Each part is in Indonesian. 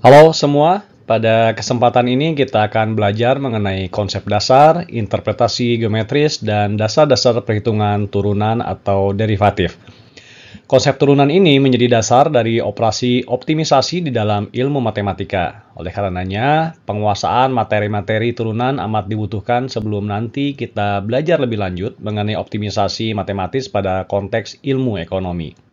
Halo semua, pada kesempatan ini kita akan belajar mengenai konsep dasar, interpretasi geometris, dan dasar-dasar perhitungan turunan atau derivatif. Konsep turunan ini menjadi dasar dari operasi optimisasi di dalam ilmu matematika. Oleh karenanya, penguasaan materi-materi turunan amat dibutuhkan sebelum nanti kita belajar lebih lanjut mengenai optimisasi matematis pada konteks ilmu ekonomi.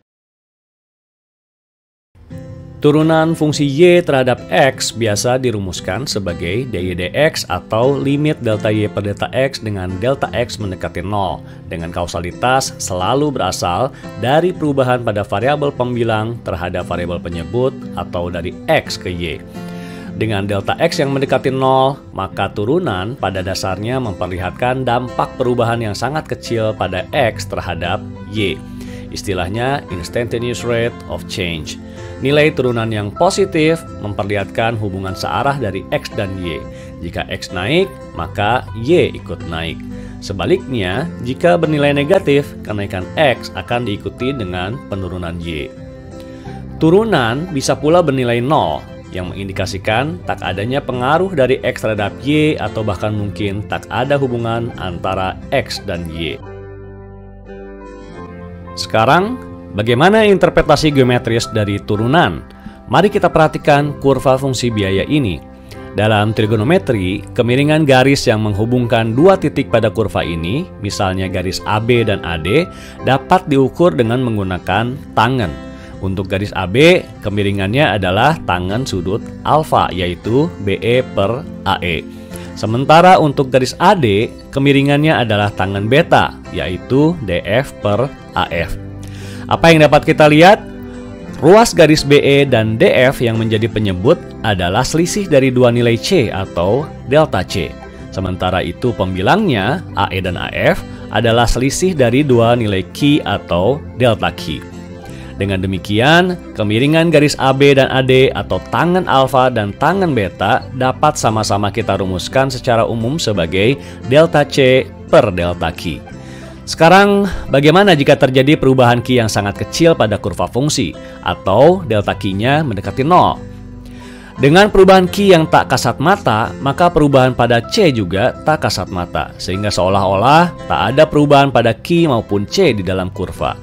Turunan fungsi Y terhadap X biasa dirumuskan sebagai dy dx atau limit delta Y per delta X dengan delta X mendekati 0 dengan kausalitas selalu berasal dari perubahan pada variabel pembilang terhadap variabel penyebut atau dari X ke Y. Dengan delta X yang mendekati 0, maka turunan pada dasarnya memperlihatkan dampak perubahan yang sangat kecil pada X terhadap Y. Istilahnya instantaneous rate of change. Nilai turunan yang positif memperlihatkan hubungan searah dari X dan Y. Jika X naik, maka Y ikut naik. Sebaliknya, jika bernilai negatif, kenaikan X akan diikuti dengan penurunan Y. Turunan bisa pula bernilai 0, yang mengindikasikan tak adanya pengaruh dari X terhadap Y atau bahkan mungkin tak ada hubungan antara X dan Y. Sekarang, bagaimana interpretasi geometris dari turunan? Mari kita perhatikan kurva fungsi biaya ini. Dalam trigonometri, kemiringan garis yang menghubungkan dua titik pada kurva ini, misalnya garis AB dan AD, dapat diukur dengan menggunakan tangen. Untuk garis AB, kemiringannya adalah tangen sudut alfa, yaitu BE per AE. Sementara untuk garis AD, kemiringannya adalah tangen beta, yaitu DF per AF. Apa yang dapat kita lihat? Ruas garis BE dan DF yang menjadi penyebut adalah selisih dari dua nilai C atau delta C. Sementara itu pembilangnya, AE dan AF, adalah selisih dari dua nilai Q atau delta Q. Dengan demikian, kemiringan garis AB dan AD atau tangen alfa dan tangen beta dapat sama-sama kita rumuskan secara umum sebagai delta C per delta Q. Sekarang, bagaimana jika terjadi perubahan Q yang sangat kecil pada kurva fungsi atau delta Q-nya mendekati 0? Dengan perubahan Q yang tak kasat mata, maka perubahan pada C juga tak kasat mata, sehingga seolah-olah tak ada perubahan pada Q maupun C di dalam kurva.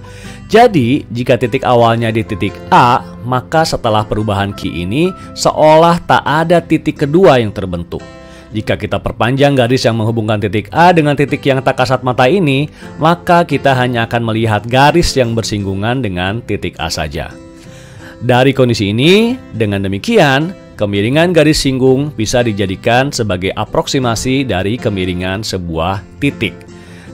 Jadi, jika titik awalnya di titik A, maka setelah perubahan Q ini seolah tak ada titik kedua yang terbentuk. Jika kita perpanjang garis yang menghubungkan titik A dengan titik yang tak kasat mata ini, maka kita hanya akan melihat garis yang bersinggungan dengan titik A saja. Dari kondisi ini, dengan demikian, kemiringan garis singgung bisa dijadikan sebagai aproksimasi dari kemiringan sebuah titik.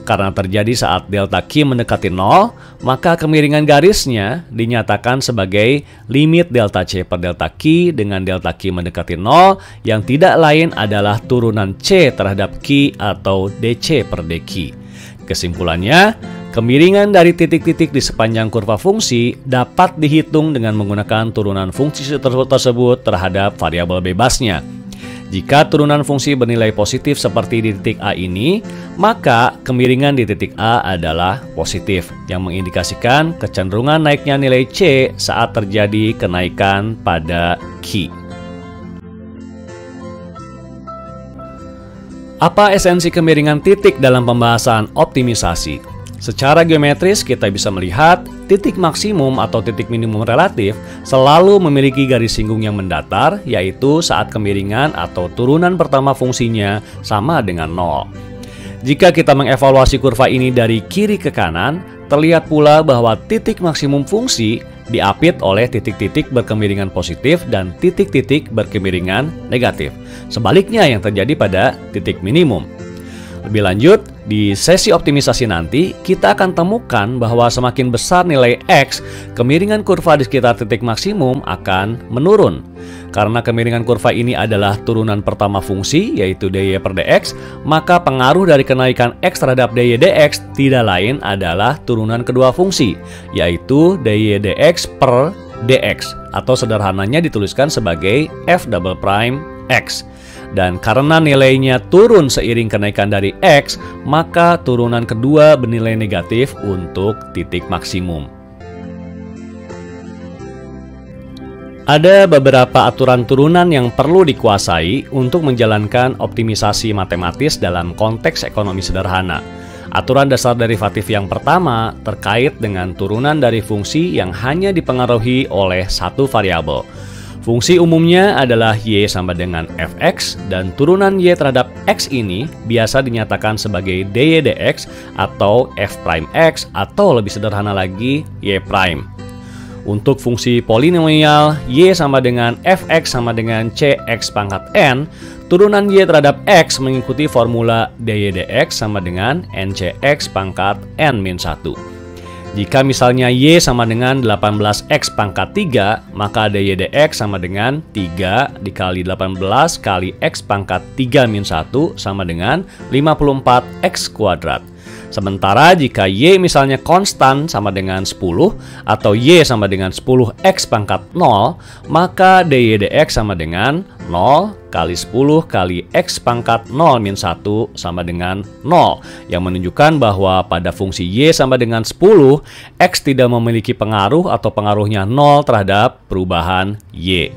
Karena terjadi saat delta Q mendekati 0, maka kemiringan garisnya dinyatakan sebagai limit delta C per delta Q dengan delta Q mendekati 0 yang tidak lain adalah turunan C terhadap Q atau DC per DQ. Kesimpulannya, kemiringan dari titik-titik di sepanjang kurva fungsi dapat dihitung dengan menggunakan turunan fungsi tersebut terhadap variabel bebasnya. Jika turunan fungsi bernilai positif seperti di titik A ini, maka kemiringan di titik A adalah positif, yang mengindikasikan kecenderungan naiknya nilai C saat terjadi kenaikan pada Q. Apa esensi kemiringan titik dalam pembahasan optimisasi? Secara geometris kita bisa melihat titik maksimum atau titik minimum relatif selalu memiliki garis singgung yang mendatar, yaitu saat kemiringan atau turunan pertama fungsinya sama dengan 0. Jika kita mengevaluasi kurva ini dari kiri ke kanan, terlihat pula bahwa titik maksimum fungsi diapit oleh titik-titik berkemiringan positif dan titik-titik berkemiringan negatif. Sebaliknya yang terjadi pada titik minimum. Lebih lanjut, di sesi optimisasi nanti, kita akan temukan bahwa semakin besar nilai X, kemiringan kurva di sekitar titik maksimum akan menurun. Karena kemiringan kurva ini adalah turunan pertama fungsi, yaitu dy per dx, maka pengaruh dari kenaikan X terhadap dy dx tidak lain adalah turunan kedua fungsi, yaitu dy dx per dx, atau sederhananya dituliskan sebagai f double prime x. Dan karena nilainya turun seiring kenaikan dari X, maka turunan kedua bernilai negatif untuk titik maksimum. Ada beberapa aturan turunan yang perlu dikuasai untuk menjalankan optimisasi matematis dalam konteks ekonomi sederhana. Aturan dasar derivatif yang pertama terkait dengan turunan dari fungsi yang hanya dipengaruhi oleh satu variabel. Fungsi umumnya adalah y sama dengan fx, dan turunan y terhadap x ini biasa dinyatakan sebagai dy dx atau f prime x, atau lebih sederhana lagi y prime. Untuk fungsi polinomial y sama dengan fx sama dengan cx pangkat n, turunan y terhadap x mengikuti formula dy dx sama dengan ncx pangkat n-1. Jika misalnya y sama dengan 18x pangkat 3, maka dy dx sama dengan 3 dikali 18 kali x pangkat 3-1 sama dengan 54x kuadrat. Sementara jika y misalnya konstan sama dengan 10 atau y sama dengan 10x pangkat 0, maka dy dx sama dengan 0 kali 10 kali x pangkat 0-1 sama dengan 0, yang menunjukkan bahwa pada fungsi y sama dengan 10, x tidak memiliki pengaruh atau pengaruhnya 0 terhadap perubahan y.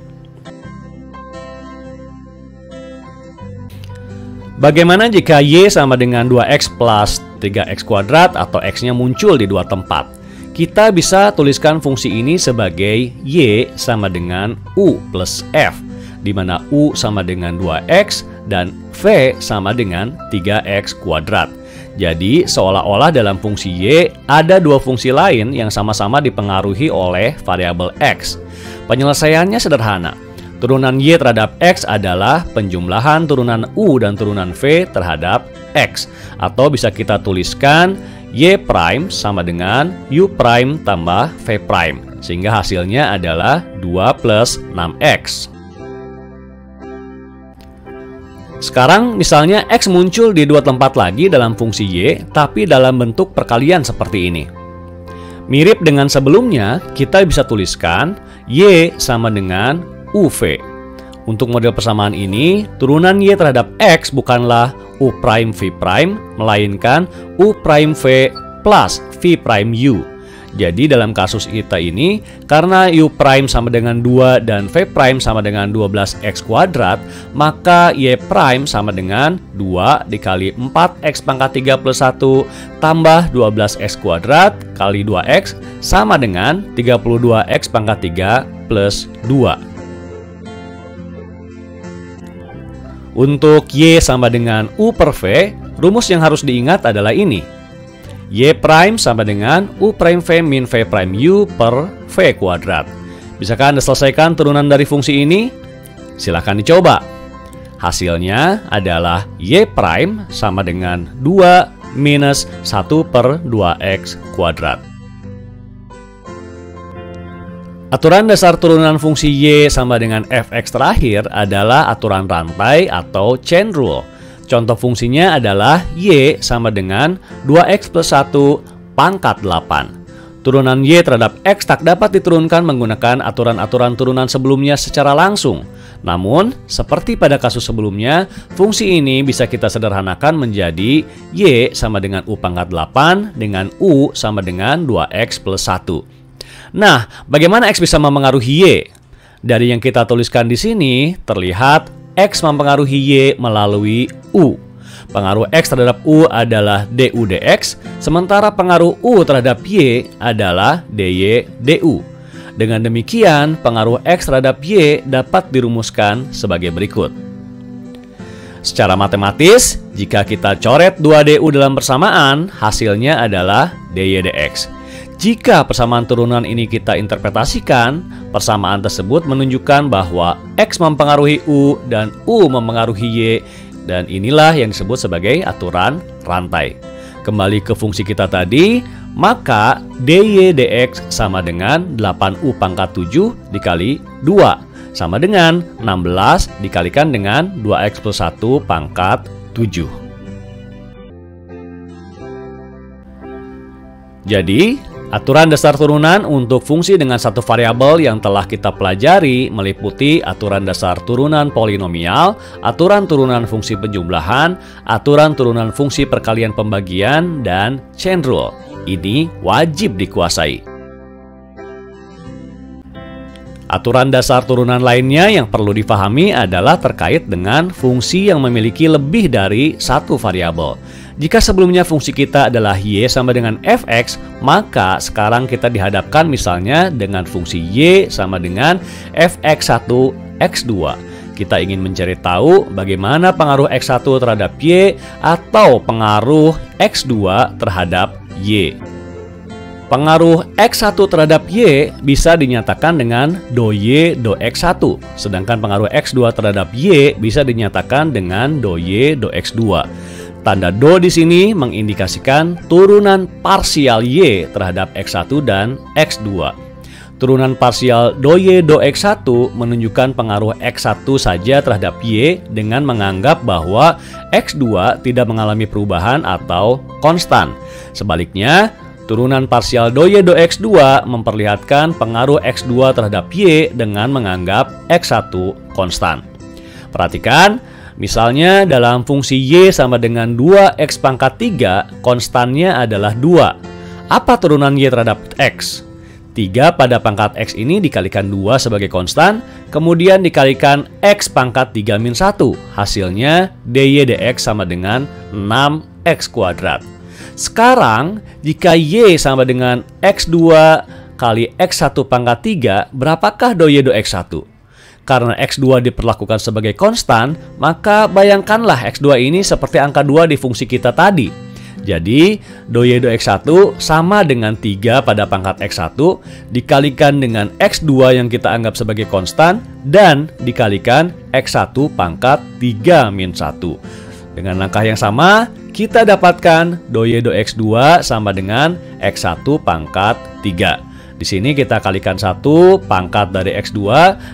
Bagaimana jika y sama dengan 2x plus 3x kuadrat atau x-nya muncul di dua tempat? Kita bisa tuliskan fungsi ini sebagai y sama dengan u plus f, di mana u sama dengan 2x dan v sama dengan 3x kuadrat. Jadi seolah-olah dalam fungsi y ada dua fungsi lain yang sama-sama dipengaruhi oleh variabel x. Penyelesaiannya sederhana. Turunan y terhadap x adalah penjumlahan turunan u dan turunan v terhadap x. Atau bisa kita tuliskan y prime sama dengan u prime tambah v prime. Sehingga hasilnya adalah 2 plus 6x. Sekarang misalnya x muncul di dua tempat lagi dalam fungsi y, tapi dalam bentuk perkalian seperti ini. Mirip dengan sebelumnya, kita bisa tuliskan y sama dengan uv. Untuk model persamaan ini, turunan y terhadap x bukanlah u prime v prime, melainkan u prime v plus v prime u. Jadi dalam kasus kita ini, karena u prime sama dengan 2 dan v prime sama dengan 12x kuadrat, maka y prime sama dengan 2 dikali 4x pangkat 3 plus 1 tambah 12x kuadrat kali 2x sama dengan 32x pangkat 3 plus 2. Untuk y sama dengan u per v, rumus yang harus diingat adalah ini. Y prime sama dengan u prime v min v prime u per v kuadrat. Bisakah Anda selesaikan turunan dari fungsi ini? Silahkan dicoba. Hasilnya adalah y prime sama dengan 2 minus 1 per 2x kuadrat. Aturan dasar turunan fungsi y sama dengan fx terakhir adalah aturan rantai atau chain rule. Contoh fungsinya adalah y sama dengan 2x plus 1 pangkat 8. Turunan y terhadap x tak dapat diturunkan menggunakan aturan-aturan turunan sebelumnya secara langsung. Namun, seperti pada kasus sebelumnya, fungsi ini bisa kita sederhanakan menjadi y sama dengan u pangkat 8 dengan u sama dengan 2x plus 1. Nah, bagaimana x bisa mempengaruhi y? Dari yang kita tuliskan di sini, terlihat x mempengaruhi y melalui u. Pengaruh x terhadap u adalah du dx, sementara pengaruh u terhadap y adalah dy du. Dengan demikian, pengaruh x terhadap y dapat dirumuskan sebagai berikut. Secara matematis, jika kita coret 2 du dalam persamaan, hasilnya adalah dy dx. Jika persamaan turunan ini kita interpretasikan, persamaan tersebut menunjukkan bahwa x mempengaruhi u dan u mempengaruhi y, dan inilah yang disebut sebagai aturan rantai. Kembali ke fungsi kita tadi, maka dy dx sama dengan 8u pangkat 7 dikali 2, sama dengan 16 dikalikan dengan 2x plus 1 pangkat 7. Jadi, aturan dasar turunan untuk fungsi dengan satu variabel yang telah kita pelajari meliputi aturan dasar turunan polinomial, aturan turunan fungsi penjumlahan, aturan turunan fungsi perkalian pembagian, dan chain rule. Ini wajib dikuasai. Aturan dasar turunan lainnya yang perlu dipahami adalah terkait dengan fungsi yang memiliki lebih dari satu variabel. Jika sebelumnya fungsi kita adalah y sama dengan fx, maka sekarang kita dihadapkan misalnya dengan fungsi y sama dengan fx1, x2. Kita ingin mencari tahu bagaimana pengaruh x1 terhadap y atau pengaruh x2 terhadap y. Pengaruh x1 terhadap y bisa dinyatakan dengan do y do x1, sedangkan pengaruh x2 terhadap y bisa dinyatakan dengan do y do x2. Tanda do di sini mengindikasikan turunan parsial y terhadap x1 dan x2. Turunan parsial do y do x1 menunjukkan pengaruh x1 saja terhadap y dengan menganggap bahwa x2 tidak mengalami perubahan atau konstan. Sebaliknya, turunan parsial do y do x2 memperlihatkan pengaruh x2 terhadap y dengan menganggap x1 konstan. Perhatikan, misalnya dalam fungsi y sama dengan 2x pangkat 3, konstannya adalah 2. Apa turunan y terhadap x? 3 pada pangkat x ini dikalikan 2 sebagai konstan, kemudian dikalikan x pangkat 3 min 1. Hasilnya dy dx sama dengan 6x kuadrat. Sekarang, jika y sama dengan x2 kali x1 pangkat 3, berapakah do y do x1? Karena x2 diperlakukan sebagai konstan, maka bayangkanlah x2 ini seperti angka 2 di fungsi kita tadi. Jadi, do y do x1 sama dengan 3 pada pangkat x1 dikalikan dengan x2 yang kita anggap sebagai konstan dan dikalikan x1 pangkat 3 min 1. Dengan langkah yang sama, kita dapatkan do y do x2 sama dengan x1 pangkat 3. Di sini kita kalikan 1 pangkat dari x2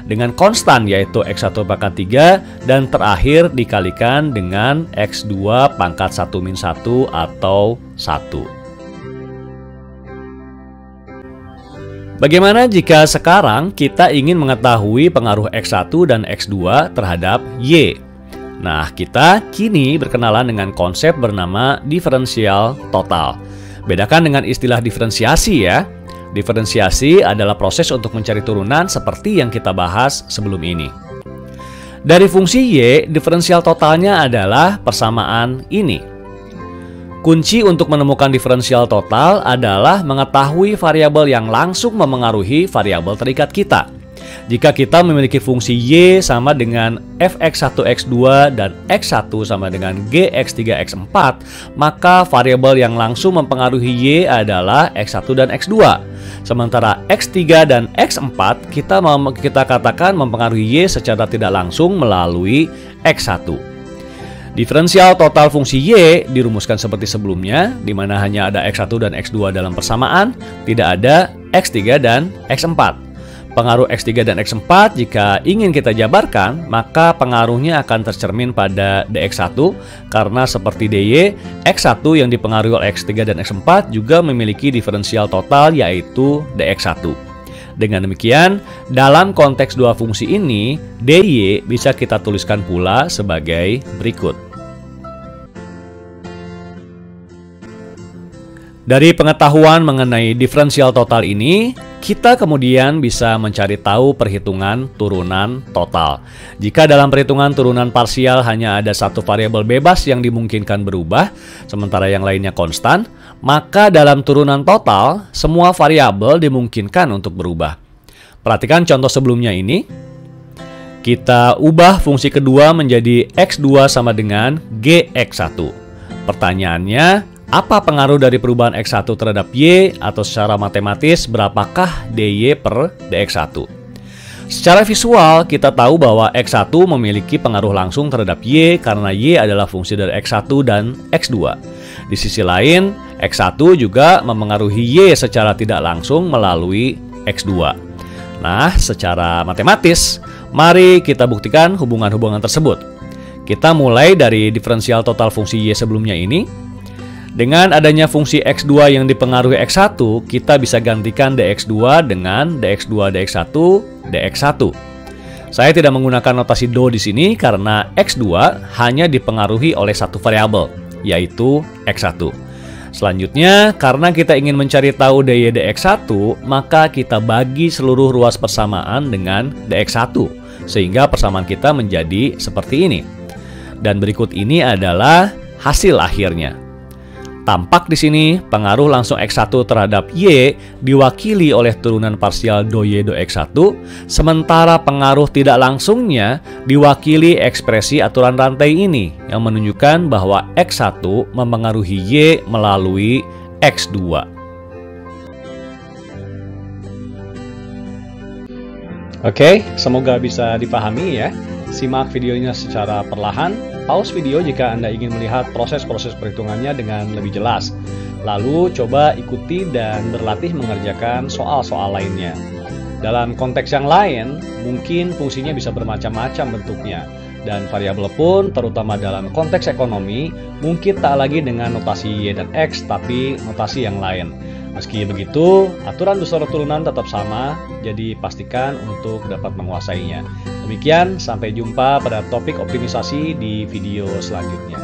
dengan konstan yaitu x1 pangkat 3 dan terakhir dikalikan dengan x2 pangkat 1 min 1 atau 1. Bagaimana jika sekarang kita ingin mengetahui pengaruh x1 dan x2 terhadap y? Nah, kita kini berkenalan dengan konsep bernama diferensial total. Bedakan dengan istilah diferensiasi ya. Diferensiasi adalah proses untuk mencari turunan seperti yang kita bahas sebelum ini. Dari fungsi y, diferensial totalnya adalah persamaan ini. Kunci untuk menemukan diferensial total adalah mengetahui variabel yang langsung memengaruhi variabel terikat kita. Jika kita memiliki fungsi y sama dengan fx1x2 dan x1 sama dengan gx3x4, maka variabel yang langsung mempengaruhi y adalah x1 dan x2. Sementara x3 dan x4 kita katakan mempengaruhi y secara tidak langsung melalui x1. Diferensial total fungsi y dirumuskan seperti sebelumnya, di mana hanya ada x1 dan x2 dalam persamaan, tidak ada x3 dan x4. Pengaruh x3 dan x4 jika ingin kita jabarkan, maka pengaruhnya akan tercermin pada dx1 karena seperti dy, x1 yang dipengaruhi oleh x3 dan x4 juga memiliki diferensial total yaitu dx1. Dengan demikian, dalam konteks dua fungsi ini, dy bisa kita tuliskan pula sebagai berikut. Dari pengetahuan mengenai diferensial total ini, kita kemudian bisa mencari tahu perhitungan turunan total. Jika dalam perhitungan turunan parsial hanya ada satu variabel bebas yang dimungkinkan berubah, sementara yang lainnya konstan, maka dalam turunan total, semua variabel dimungkinkan untuk berubah. Perhatikan contoh sebelumnya ini. Kita ubah fungsi kedua menjadi x2 sama dengan gx1. Pertanyaannya, apa pengaruh dari perubahan x1 terhadap y atau secara matematis berapakah dy per dx1? Secara visual kita tahu bahwa x1 memiliki pengaruh langsung terhadap y karena y adalah fungsi dari x1 dan x2. Di sisi lain, x1 juga mempengaruhi y secara tidak langsung melalui x2. Nah, secara matematis, mari kita buktikan hubungan-hubungan tersebut. Kita mulai dari diferensial total fungsi y sebelumnya ini. Dengan adanya fungsi x2 yang dipengaruhi x1, kita bisa gantikan dx2 dengan dx2 dx1 dx1. Saya tidak menggunakan notasi do di sini karena x2 hanya dipengaruhi oleh satu variabel, yaitu x1. Selanjutnya, karena kita ingin mencari tahu dy dx1, maka kita bagi seluruh ruas persamaan dengan dx1, sehingga persamaan kita menjadi seperti ini. Dan berikut ini adalah hasil akhirnya. Tampak di sini pengaruh langsung x1 terhadap y diwakili oleh turunan parsial do-y do-x1, sementara pengaruh tidak langsungnya diwakili ekspresi aturan rantai ini yang menunjukkan bahwa x1 mempengaruhi y melalui x2. Oke, semoga bisa dipahami ya. Simak videonya secara perlahan, pause video jika Anda ingin melihat proses-proses perhitungannya dengan lebih jelas. Lalu coba ikuti dan berlatih mengerjakan soal-soal lainnya. Dalam konteks yang lain, mungkin fungsinya bisa bermacam-macam bentuknya. Dan variabel pun, terutama dalam konteks ekonomi, mungkin tak lagi dengan notasi Y dan X, tapi notasi yang lain. Meski begitu, aturan besar turunan tetap sama, jadi pastikan untuk dapat menguasainya. Demikian, sampai jumpa pada topik optimisasi di video selanjutnya.